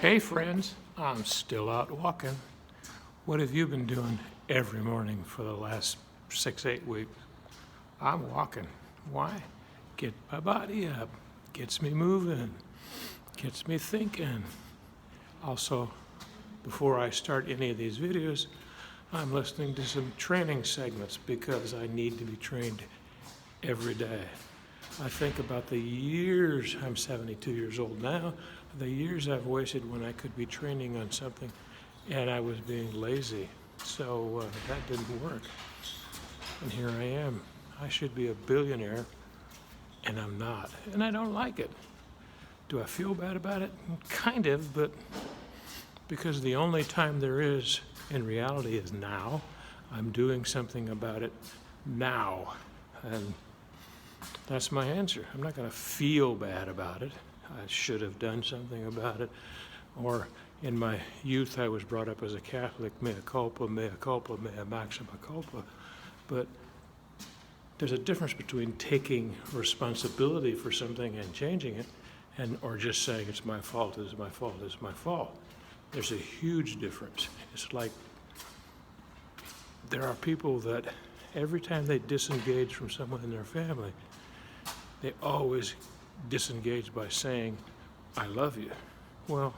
Hey friends, I'm still out walking. What have you been doing every morning for the last 6-8 weeks? I'm walking. Why? Get my body up, gets me moving, gets me thinking. Also, before I start any of these videos, I'm listening to some training segments because I need to be trained every day. I think about the years, I'm 72 years old now, the years I've wasted when I could be training on something and I was being lazy. So that didn't work. And here I am. I should be a billionaire and I'm not. And I don't like it. Do I feel bad about it? Kind of, but because the only time there is in reality is now. I'm doing something about it now. And that's my answer. I'm not going to feel bad about it. I should have done something about it. Or in my youth, I was brought up as a Catholic, mea culpa, mea maxima culpa. But there's a difference between taking responsibility for something and changing it, or just saying it's my fault, it's my fault, it's my fault. There's a huge difference. It's like there are people that every time they disengage from someone in their family, they always disengage by saying, I love you. Well,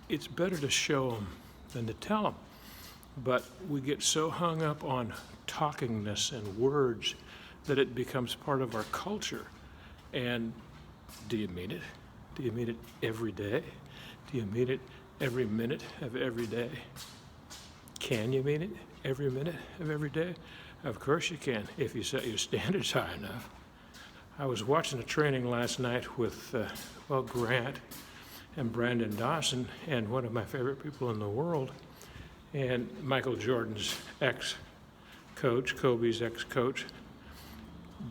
it's better to show them than to tell them. But we get so hung up on talkingness and words that it becomes part of our culture. And do you mean it? Do you mean it every day? Do you mean it every minute of every day? Can you mean it every minute of every day? Of course you can, if you set your standards high enough. I was watching a training last night with Grant and Brandon Dawson and one of my favorite people in the world, and Michael Jordan's ex-coach, Kobe's ex-coach.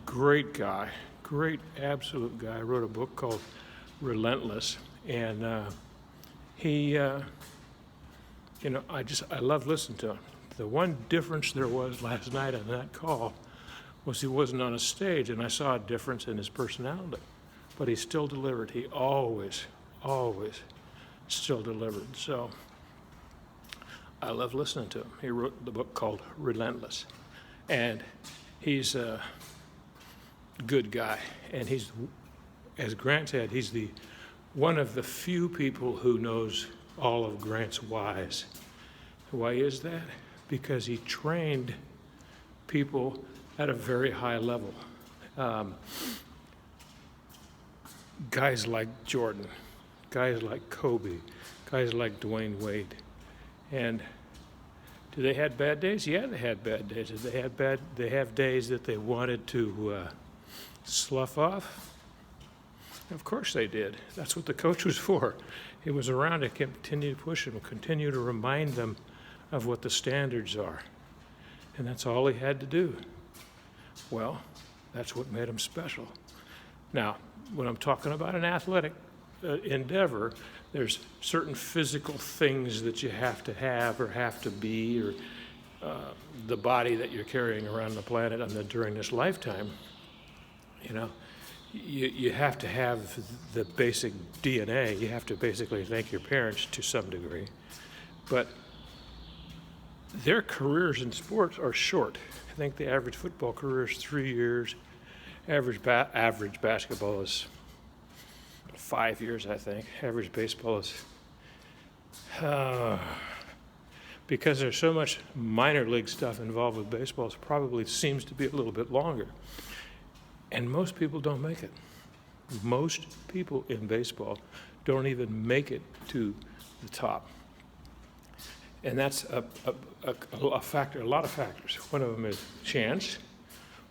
Great guy, great absolute guy. Wrote a book called Relentless, and he, I love listening to him. The one difference there was last night on that call was he wasn't on a stage, and I saw a difference in his personality. But he still delivered. He always still delivered. So I love listening to him. He wrote the book called Relentless. And he's a good guy. And he's, as Grant said, he's one of the few people who knows all of Grant's whys. Why is that? Because he trained people at a very high level. Guys like Jordan, guys like Kobe, guys like Dwayne Wade. And do they have bad days? Yeah, they had bad days. Did they have days that they wanted to slough off? Of course they did. That's what the coach was for. He was around to continue to push them, continue to remind them of what the standards are. And that's all he had to do. Well, that's what made him special. Now, when I'm talking about an athletic endeavor, there's certain physical things that you have to have or have to be, or the body that you're carrying around the planet during this lifetime. You have to have the basic DNA. You have to basically thank your parents to some degree. But their careers in sports are short. I think the average football career is 3 years. Average basketball is 5 years, I think. Average baseball is... because there's so much minor league stuff involved with baseball, it probably seems to be a little bit longer. And most people don't make it. Most people in baseball don't even make it to the top. And that's a factor, a lot of factors. One of them is chance.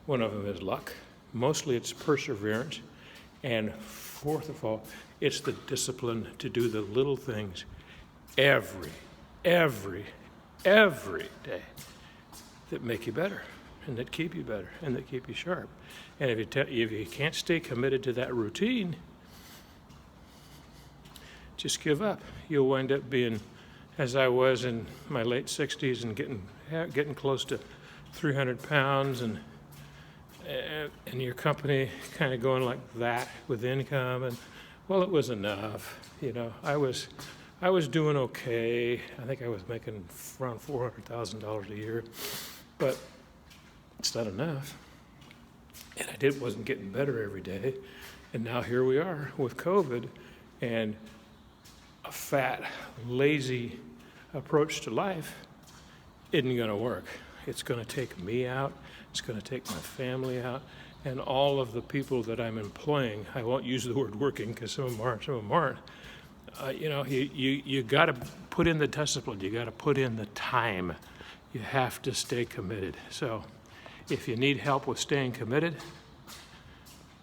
One of them is luck. Mostly it's perseverance. And fourth of all, it's the discipline to do the little things every day that make you better and that keep you better and that keep you sharp. And if you can't stay committed to that routine, just give up. You'll wind up being, as I was in my late 60s and getting close to 300 pounds and your company kind of going like that with income and Well, it was enough, you know. I was doing okay. I think I was making around $400,000 a year, but it's not enough. And wasn't getting better every day. And now here we are with COVID and a fat, lazy approach to life isn't going to work. It's going to take me out. It's going to take my family out. And all of the people that I'm employing, I won't use the word working because some of them aren't. You know, you got to put in the discipline. You got to put in the time. You have to stay committed. So if you need help with staying committed,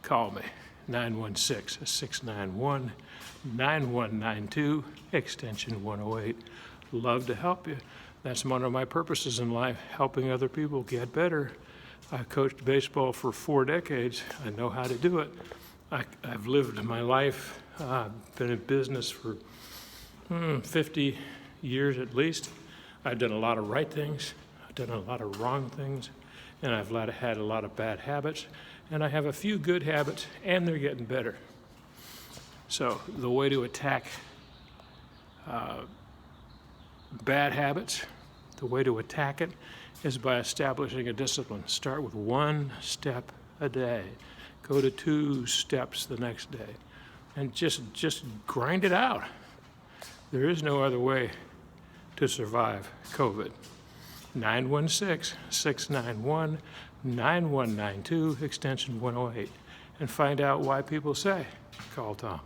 call me, 916-691-9192, extension 108. Love to help you. That's one of my purposes in life, helping other people get better. I coached baseball for 4 decades. I know how to do it. I've lived my life, been in business for 50 years at least. I've done a lot of right things. I've done a lot of wrong things. And I've had a lot of bad habits. And I have a few good habits, and they're getting better. So the way to attack bad habits, the way to attack it is by establishing a discipline. Start with 1 step a day. Go to 2 steps the next day. And just grind it out. There is no other way to survive COVID. 916-691-9192, extension 108. And find out why people say, call Tom.